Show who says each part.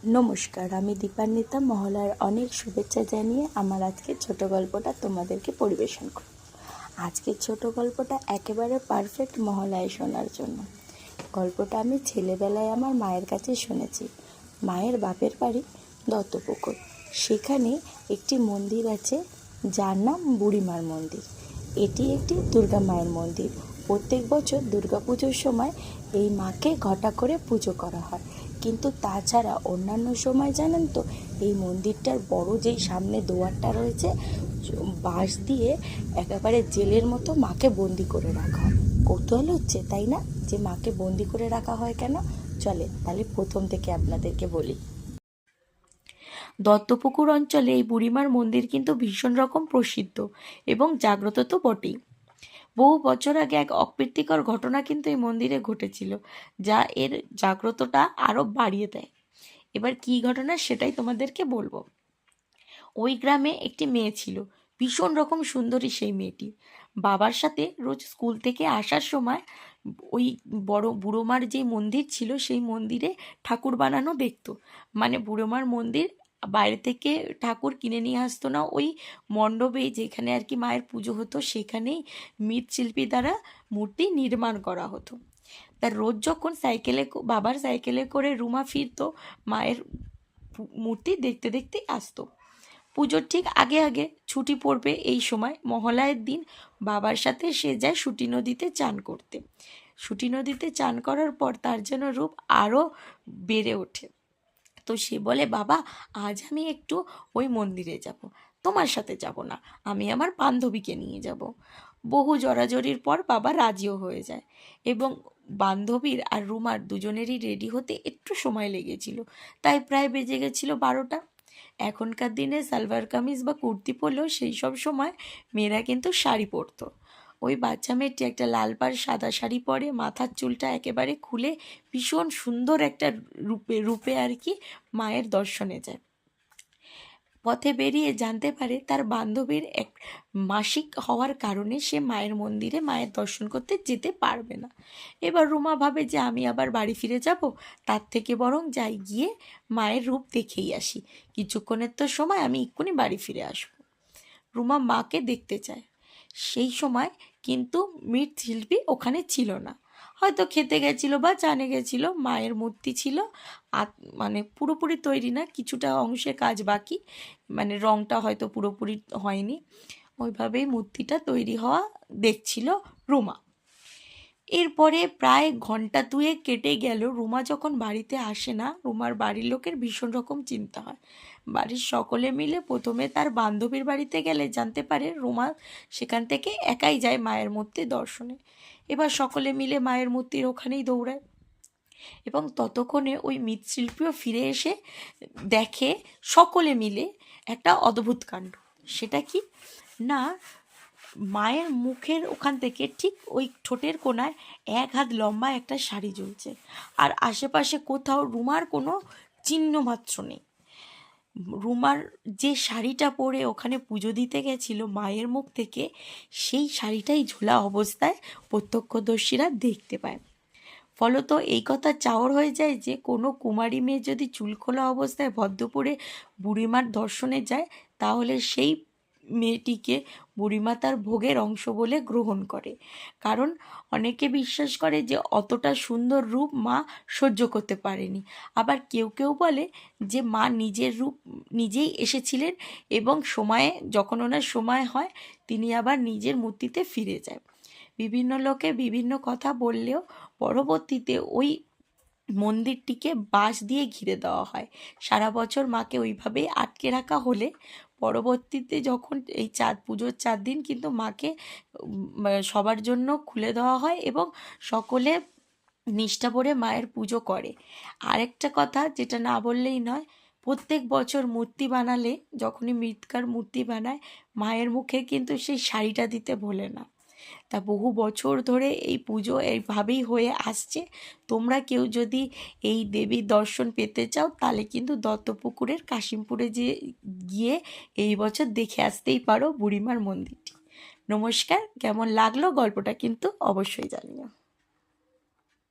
Speaker 1: নমস্কার, আমি দীপান্বিতা। মহলার অনেক শুভেচ্ছা জানিয়ে আমার আজকের ছোট গল্পটা তোমাদেরকে পরিবেশন করব। আজকের ছোট গল্পটা একেবারে পারফেক্ট মহলায় শোনার জন্য। গল্পটা আমি ছেলেবেলায় আমার মায়ের কাছে শুনেছি। মায়ের বাপের বাড়ি দত্তপুকুর। সেখানে একটি মন্দির আছে যার নাম বুড়িমার মন্দির। এটি একটি দুর্গা মায়ের মন্দির। প্রত্যেক বছর দুর্গাপুজোর সময় এই মাকে ঘটা করে পুজো করা হয়, কিন্তু তাছাড়া অন্যান্য সময় জানেন তো, এই মন্দিরটার বড় যেই সামনে দুয়ারটা রয়েছে, বাঁশ দিয়ে একেবারে জেলের মতো মাকে বন্দি করে রাখা হয়। কৌতূহল হচ্ছে তাই না, যে মাকে বন্দি করে রাখা হয় কেন? চলে তাহলে প্রথম থেকে আপনাদেরকে বলি। দত্তপুকুর অঞ্চলে এই বুড়িমার মন্দির কিন্তু ভীষণ রকম প্রসিদ্ধ এবং জাগ্রত তো বটেই। বহু বছর আগে এক অপ্রীতিকর ঘটনা কিন্তু এই মন্দিরে ঘটেছিল, যা এর জাগ্রতটা আরও বাড়িয়ে দেয়। এবার কী ঘটনা সেটাই তোমাদেরকে বলবো। ওই গ্রামে একটি মেয়ে ছিল, ভীষণ রকম সুন্দরী সেই মেয়েটি। বাবার সাথে রোজ স্কুল থেকে আসার সময় ওই বড় বুড়োমার যে মন্দির ছিল সেই মন্দিরে ঠাকুর বানানো দেখতো। মানে বুড়োমার মন্দির বাইরে থেকে ঠাকুর কিনে নিয়ে আসতো না, ওই মণ্ডপেই যেখানে আর কি মায়ের পুজো হতো সেখানেই মৃৎশিল্পী দ্বারা মূর্তি নির্মাণ করা হতো। তার রোজ যখন বাবার সাইকেলে করে রুমা ফিরতো, মায়ের মূর্তি দেখতে দেখতে আসতো। পুজোর ঠিক আগে আগে ছুটি পড়বে এই সময় মহালয়ের দিন বাবার সাথে সে যায় সুটি নদীতে চান করতে। সুটি নদীতে চান করার পর তার যেন রূপ আরও বেড়ে ওঠে। তো সে বলে, বাবা আজ আমি একটু ওই মন্দিরে যাব, তোমার সাথে যাব না, আমি আমার বান্ধবীকে নিয়ে যাব। বহু জড়াজড়ির পর বাবা রাজিও হয়ে যায় এবং বান্ধবীর আর রুমার দুজনেরই রেডি হতে একটু সময় লেগেছিল, তাই প্রায় বেজে গেছিল 12টা। এখনকার দিনে সালোয়ার কামিজ বা কুর্তি পরলেও সেই সব সময় মেয়েরা কিন্তু শাড়ি পরতো। ওই বাচ্চা মেয়েটি একটা লাল পাড় সাদা শাড়ি পরে, মাথার চুলটা একেবারে খুলে ভীষণ সুন্দর একটা রূপে আর কি মায়ের দর্শনে যায়। পথে বেরিয়ে জানতে পারে তার বান্ধবীর এক মাসিক হওয়ার কারণে সে মায়ের মন্দিরে মায়ের দর্শন করতে যেতে পারবে না। এবার রুমা ভাবে যে আমি আবার বাড়ি ফিরে যাব, তার থেকে বরং যাই গিয়ে মায়ের রূপ দেখেই আসি, কিছুক্ষণের তো সময়, আমি এক্ষুনি বাড়ি ফিরে আসবো। রুমা মাকে দেখতে চায়। সেই সময় কিন্তু মৃৎশিল্পী ওখানে ছিল না, হয়তো খেতে গেছিলো বা চানে গেছিলো। মায়ের মূর্তি ছিল মানে পুরোপুরি তৈরি না, কিছুটা অংশে কাজ বাকি, মানে রংটা হয়তো পুরোপুরি হয়নি। ওইভাবেই মূর্তিটা তৈরি হওয়া দেখছিল রুমা। এরপরে প্রায় ঘন্টা দুয়েক কেটে গেল। রুমা যখন বাড়িতে আসে না, রুমার বাড়ির লোকের ভীষণ রকম চিন্তা হয়। বাড়ির সকলে মিলে প্রথমে তার বান্ধবীর বাড়িতে গেলে জানতে পারে রুমা সেখান থেকে একাই যায় মায়ের মূর্তি দর্শনে। এবার সকলে মিলে মায়ের মূর্তির ওখানেই দৌড়ায় এবং ততক্ষণে ওই মৃৎশিল্পীও ফিরে এসে দেখে সকলে মিলে একটা অদ্ভুত কাণ্ড। সেটা কি না, মায়ের মুখের ওখান থেকে ঠিক ওই ঠোঁটের কোণায় 1 হাত লম্বা একটা শাড়ি ঝুলছে, আর আশেপাশে কোথাও রুমার কোনো চিহ্ন মাত্র নেই। রুমার যে শাড়িটা পরে ওখানে পুজো দিতে গেছিল মায়ের মুখ থেকে, সেই শাড়িটাই ঝোলা অবস্থায় প্রত্যক্ষদর্শীরা দেখতে পায়। ফলত এই কথা চাওর হয়ে যায় যে কোনো কুমারী মেয়ে যদি চুল খোলা অবস্থায় ভদ্রপুরে বুড়িমার দর্শনে যায়, তাহলে সেই মেয়েটিকে বুড়িমা তার ভোগের অংশ বলে গ্রহণ করে। কারণ অনেকে বিশ্বাস করে যে অতটা সুন্দর রূপ মা সহ্য করতে পারেনি। আবার কেউ কেউ বলে যে মা নিজের রূপ নিজেই এসেছিলেন এবং সময়ে যখন ওনার সময় হয় তিনি আবার নিজের মূর্তিতে ফিরে যায়। বিভিন্ন লোকে বিভিন্ন কথা বললেও পরবর্তীতে ওই মন্দিরটিকে বাঁশ দিয়ে ঘিরে দেওয়া হয়। সারা বছর মাকে ওইভাবেই আটকে রাখা হলে পরবর্তীতে যখন এই পুজোর 4 দিন কিন্তু মাকে সবার জন্য খুলে দেওয়া হয় এবং সকলে নিষ্ঠা ভরে মায়ের পুজো করে। আরেকটা কথা যেটা না বললেই নয়, প্রত্যেক বছর মূর্তি বানালে, যখনই মৃৎকার মূর্তি বানায়, মায়ের মুখে কিন্তু সেই শাড়িটা দিতে ভোলে না। তা বহু বছর ধরে এই পুজো এইভাবেই হয়ে আসছে। তোমরা কেউ যদি এই দেবীর দর্শন পেতে চাও তাহলে কিন্তু দত্তপুকুরের কাশিমপুরে গিয়ে এই বছর দেখে আসতেই পারো বুড়িমার মন্দিরটি। নমস্কার, কেমন লাগলো গল্পটা কিন্তু অবশ্যই জানিও।